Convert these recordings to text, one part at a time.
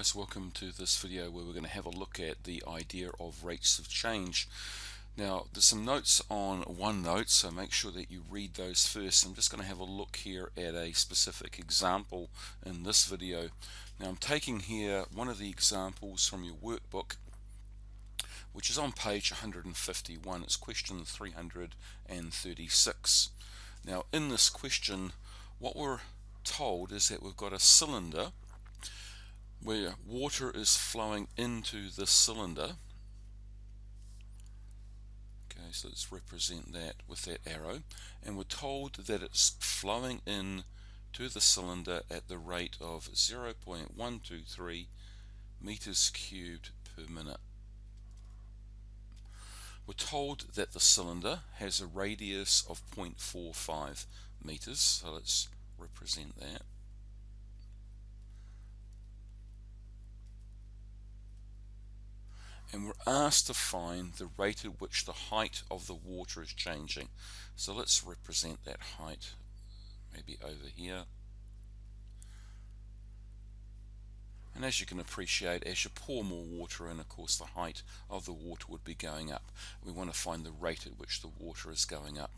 guys, welcome to this video where we're going to have a look at the idea of rates of change. Now there's some notes on OneNote, so make sure that you read those first. I'm just going to have a look here at a specific example in this video. Now I'm taking here one of the examples from your workbook, which is on page 151. It's question 336. Now in this question, what we're told is that we've got a cylinder where water is flowing into this cylinder. Okay, so let's represent that with that arrow, and we're told that it's flowing in to the cylinder at the rate of 0.123 meters cubed per minute. We're told that the cylinder has a radius of 0.45 meters, so let's represent that. And we're asked to find the rate at which the height of the water is changing. So let's represent that height maybe over here. And as you can appreciate, as you pour more water in, of course the height of the water would be going up. We want to find the rate at which the water is going up.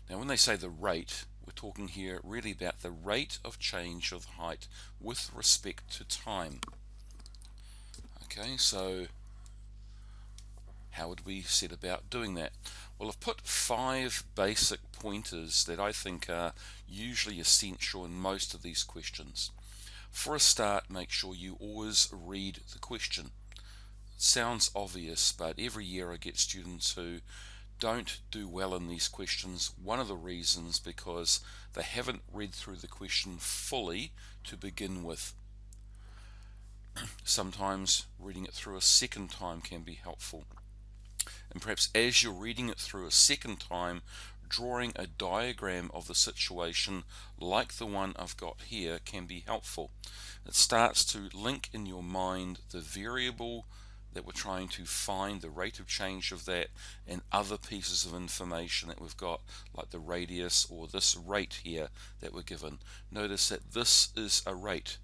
Now when they say the rate, we're talking here really about the rate of change of the height with respect to time. Okay, so how would we set about doing that? Well, I've put 5 basic pointers that I think are usually essential in most of these questions. For a start, make sure you always read the question. It sounds obvious, but every year I get students who don't do well in these questions. One of the reasons because they haven't read through the question fully to begin with. Sometimes reading it through a second time can be helpful. And perhaps as you're reading it through a second time, drawing a diagram of the situation like the one I've got here can be helpful. It starts to link in your mind the variable that we're trying to find, the rate of change of that, and other pieces of information that we've got, like the radius or this rate here that we're given. Notice that this is a rate.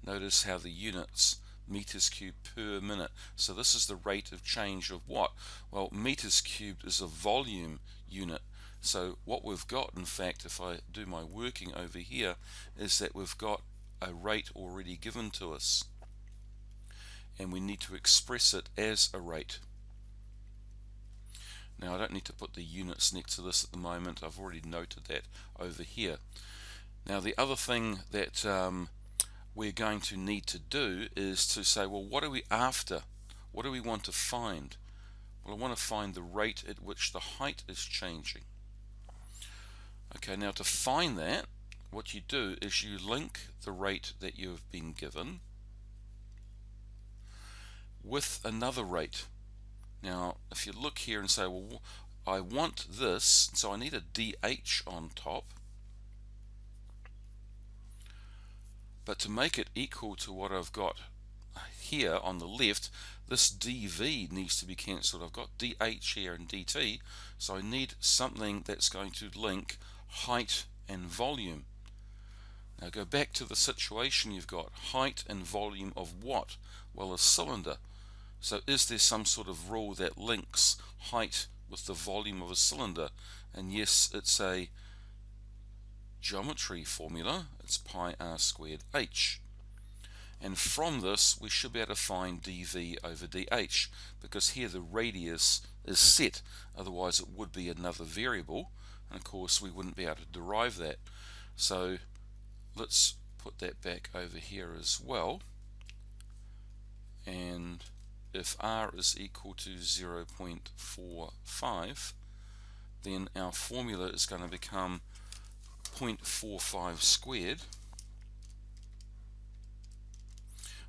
Notice how the units, meters cubed per minute. So this is the rate of change of what? Well, meters cubed is a volume unit. So what we've got, in fact, if I do my working over here, is that we've got a rate already given to us, and we need to express it as a rate. Now I don't need to put the units next to this at the moment. I've already noted that over here. Now the other thing that we're going to need to do is to say, well, what are we after? What do we want to find? Well, I want to find the rate at which the height is changing. Okay, now to find that, what you do is you link the rate that you've been given with another rate. Now, if you look here and say, well, I want this, so I need a dH on top. But to make it equal to what I've got here on the left, this dV needs to be cancelled. I've got dH here and dt, so I need something that's going to link height and volume. Now go back to the situation. You've got height and volume of what? Well, a cylinder. So is there some sort of rule that links height with the volume of a cylinder? And yes, it's a geometry formula. It's pi r squared h, and from this we should be able to find dV over dH, because here the radius is set, otherwise it would be another variable, and of course we wouldn't be able to derive that. So let's put that back over here as well, and if r is equal to 0.45, then our formula is going to become 0.45 squared,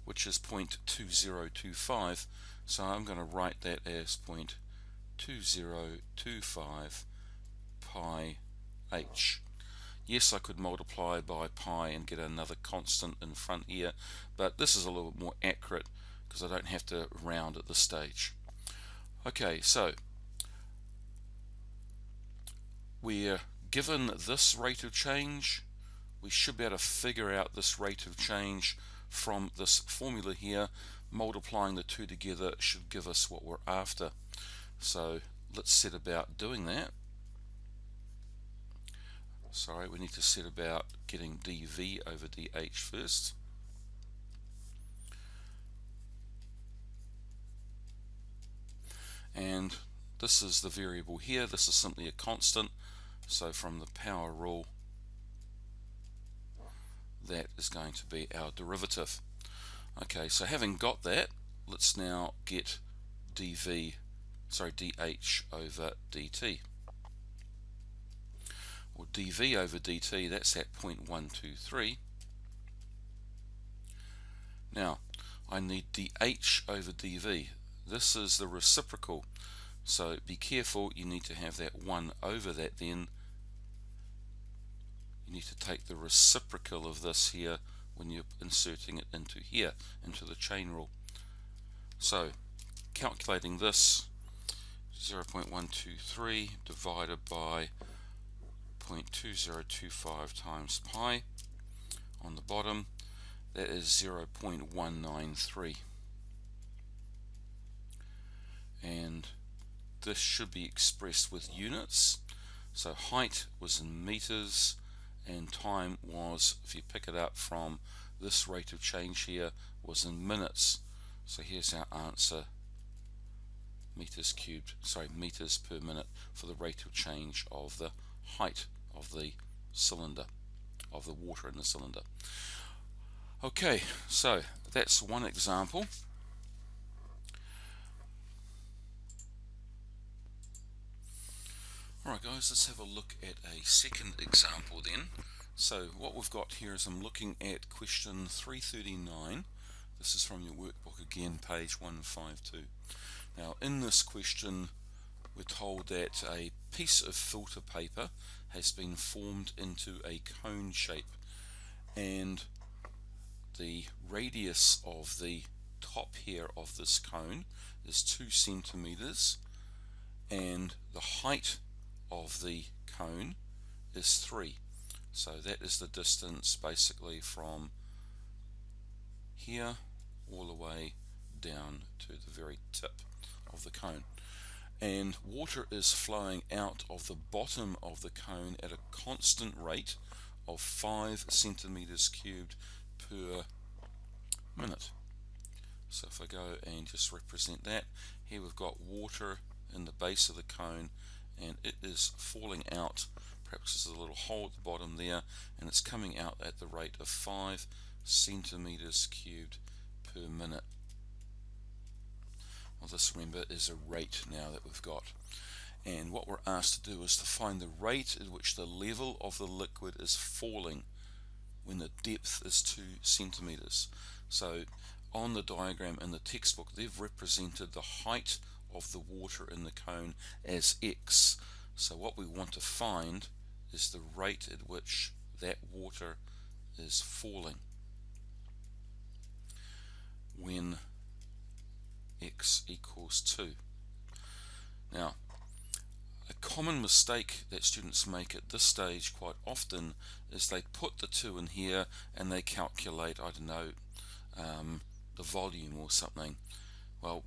which is 0.2025. So I'm going to write that as 0.2025 pi h. Yes, I could multiply by pi and get another constant in front here, but this is a little bit more accurate because I don't have to round at this stage. Okay, so we're given this rate of change. We should be able to figure out this rate of change from this formula here, multiplying the two together should give us what we're after. So let's set about doing that. Sorry, we need to set about getting dv over dh first. And this is the variable here. This is simply a constant. So from the power rule, that is going to be our derivative. Okay, so having got that, let's now get dh over dt. Or dv over dt, that's at 0.123. Now, I need dh over dv. This is the reciprocal, so be careful, you need to have that 1 over that then. You need to take the reciprocal of this here when you're inserting it into here, into the chain rule. So, calculating this, 0.123 divided by 0.2025 times pi on the bottom, that is 0.193. And this should be expressed with units. So height was in meters and time was, if you pick it up from this rate of change here, was in minutes. So here's our answer, meters per minute for the rate of change of the height of the cylinder, of the water in the cylinder. Okay, so that's one example. Alright guys, let's have a look at a second example then. So what we've got here is I'm looking at question 339. This is from your workbook again, page 152. Now in this question we're told that a piece of filter paper has been formed into a cone shape, and the radius of the top here of this cone is 2 centimeters, and the height of the cone is 3. So that is the distance basically from here all the way down to the very tip of the cone. And water is flowing out of the bottom of the cone at a constant rate of 5 centimeters cubed per minute. So if I go and just represent that, here we've got water in the base of the cone, and it is falling out. Perhaps there's a little hole at the bottom there, and it's coming out at the rate of 5 centimeters cubed per minute. Well, this, remember, is a rate now that we've got, and what we're asked to do is to find the rate at which the level of the liquid is falling when the depth is 2 centimeters. So on the diagram in the textbook, they've represented the height of the water in the cone as x. So what we want to find is the rate at which that water is falling when x equals 2. Now, a common mistake that students make at this stage quite often is they put the 2 in here and they calculate, I don't know, the volume or something. Well,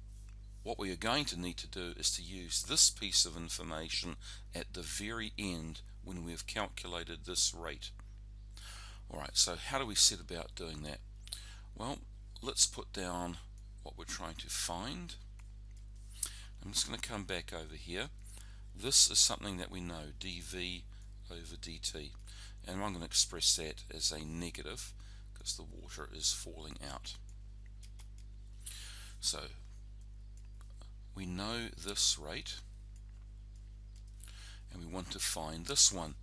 what we are going to need to do is to use this piece of information at the very end when we've calculated this rate. Alright, so how do we set about doing that? Well, let's put down what we're trying to find. I'm just going to come back over here. This is something that we know, dv over dt, and I'm going to express that as a negative because the water is falling out. So we know this rate and we want to find this one.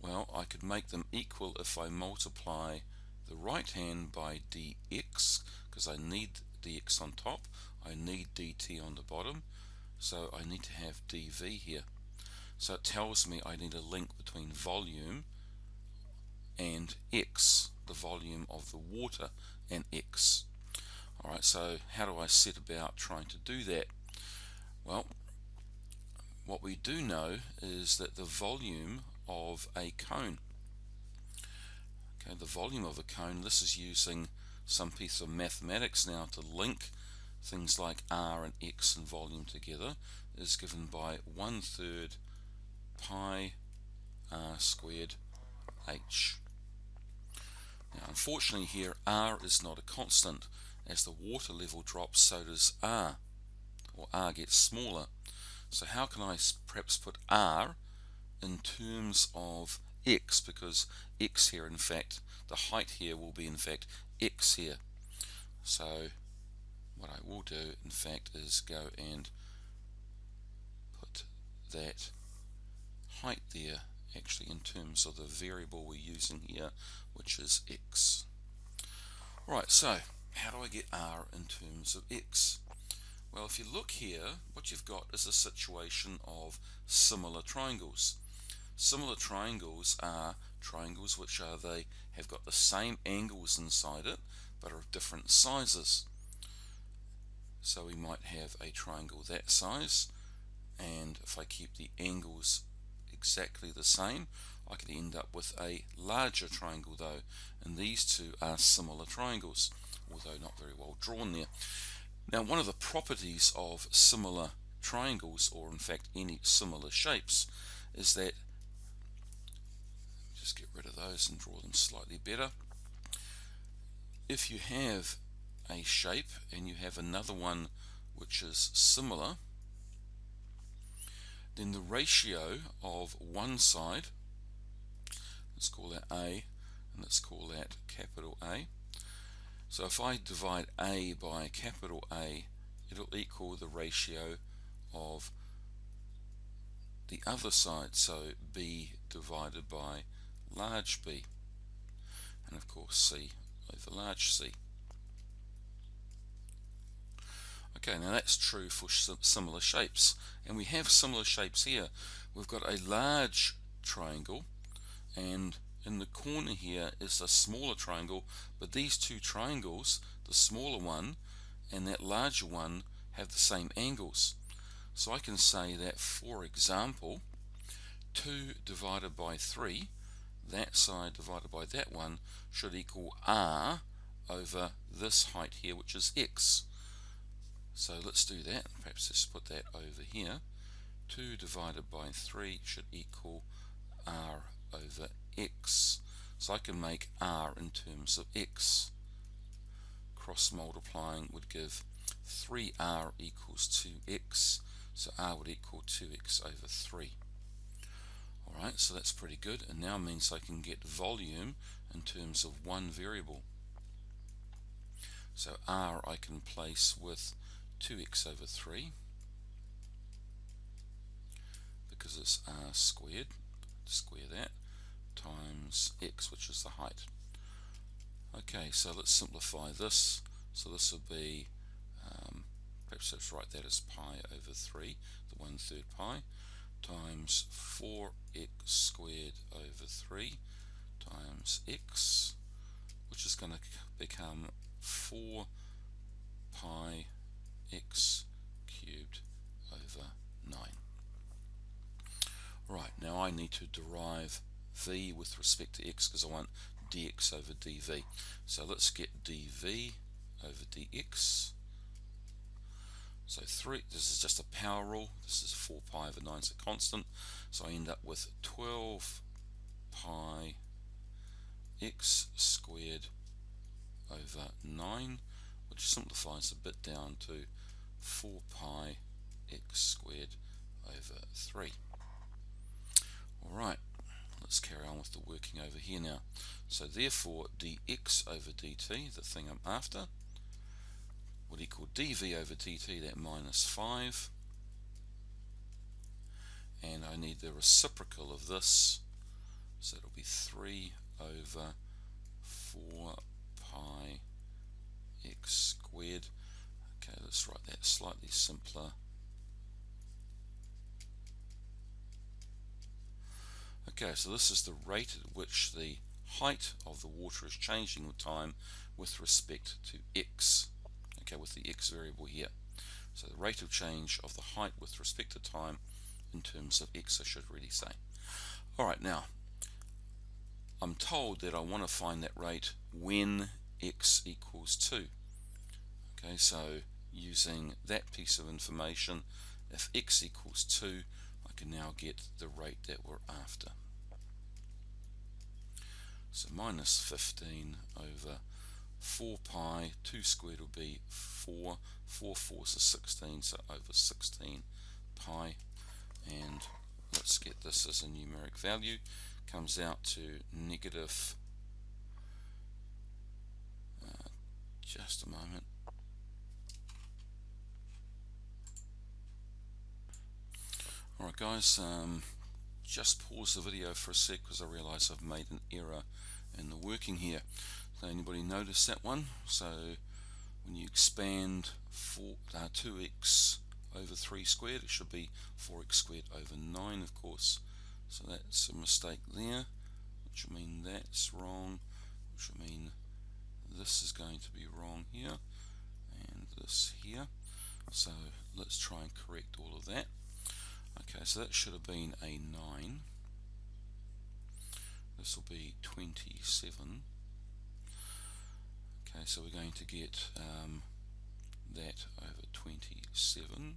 Well, I could make them equal if I multiply the right hand by dx, because I need dx on top, I need dt on the bottom, so I need to have dv here. So it tells me I need a link between volume and x, the volume of the water, and x. Alright, so how do I set about trying to do that? Well, what we do know is that the volume of a cone, okay, the volume of a cone, this is using some piece of mathematics now to link things like r and x and volume together is given by 1/3 pi r squared h. Now, unfortunately here, r is not a constant. As the water level drops, so does r, or r gets smaller. So how can I perhaps put r in terms of x, because x here, in fact, the height here will be in fact x here. So what I will do, in fact, is go and put that height there actually in terms of the variable we're using here, which is x. Right, so how do I get r in terms of x? Well, if you look here, what you've got is a situation of similar triangles. Similar triangles are triangles which they have got the same angles inside it, but are of different sizes. So we might have a triangle that size, and if I keep the angles exactly the same, I can end up with a larger triangle though, and these two are similar triangles, although not very well drawn there. Now, one of the properties of similar triangles, or in fact any similar shapes, is that, just get rid of those and draw them slightly better. If you have a shape and you have another one which is similar, then the ratio of one side, let's call that A, and let's call that capital A. So if I divide A by capital A, it'll equal the ratio of the other side, so B divided by large B, and of course C over large C. Okay, now that's true for similar shapes, and we have similar shapes here. We've got a large triangle, and in the corner here is a smaller triangle, but these two triangles, the smaller one and that larger one, have the same angles. So I can say that, for example, 2 divided by 3, that side divided by that one, should equal r over this height here, which is x. So let's do that. Perhaps let's put that over here. 2 divided by 3 should equal r over x. So I can make r in terms of x. Cross multiplying would give 3r equals 2x, so r would equal 2x over 3. Alright, so that's pretty good, and now means I can get volume in terms of one variable. So r I can place with 2x over 3, because it's r squared, square that, times x, which is the height. Okay, so let's simplify this. So this will be, perhaps let's write that as pi over 3, the 1/3 pi, times 4x squared over 3 times x, which is going to become 4 pi x cubed over 9. Right, now I need to derive v with respect to x, because I want dx over dv. So let's get dv over dx. So 3, this is just a power rule, this is 4 pi over 9 is a constant, so I end up with 12 pi x squared over 9, which simplifies a bit down to 4 pi x squared over 3. Alright, let's carry on with the working over here now. So therefore dx over dt, the thing I'm after, would equal dv over dt, that minus 5, and I need the reciprocal of this, so it'll be 3 over 4 pi x squared. Okay, let's write that slightly simpler. Okay, so this is the rate at which the height of the water is changing with time with respect to x. Okay, with the x variable here. So the rate of change of the height with respect to time in terms of x, I should really say. Alright, now I'm told that I want to find that rate when x equals 2. Okay, so using that piece of information, if x equals 2, I can now get the rate that we're after. So minus 15 over 4 pi, 2 squared will be 4, 4 fours are 16, so over 16 pi, and let's get this as a numeric value, comes out to negative, just a moment, alright guys, just pause the video for a sec because I realise I've made an error in the working here. Anybody notice that one? So when you expand 2x over 3 squared, it should be 4x squared over 9, of course. So that's a mistake there, which will mean that's wrong, which will mean this is going to be wrong here, and this here. So let's try and correct all of that. Okay, so that should have been a 9. This will be 27. Okay, so we're going to get that over 27,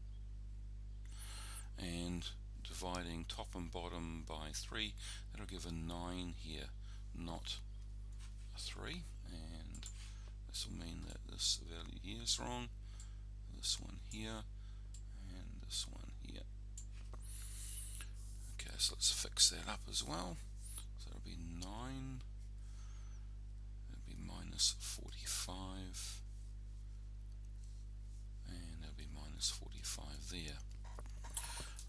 and dividing top and bottom by 3, that'll give a 9 here, not a 3, and this will mean that this value here is wrong, this one here, and this one here. Okay, so let's fix that up as well. So it'll be 9, it'll be minus 45, and there'll be minus 45 there.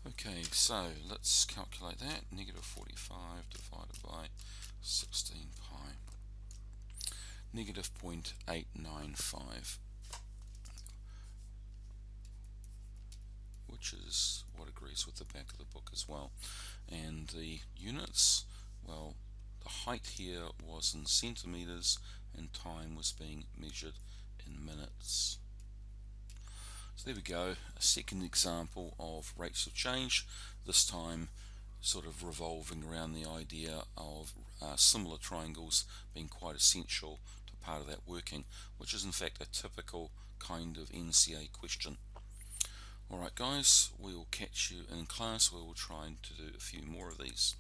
Okay, so let's calculate that. Negative 45 divided by 16 pi. Negative 0.895, which is what agrees with the back of the book as well. And the units, well, the height here was in centimeters and time was being measured in minutes. So there we go, a second example of rates of change, this time sort of revolving around the idea of similar triangles being quite essential to part of that working, which is in fact a typical kind of NCA question. Alright guys, we will catch you in class where we'll try to do a few more of these.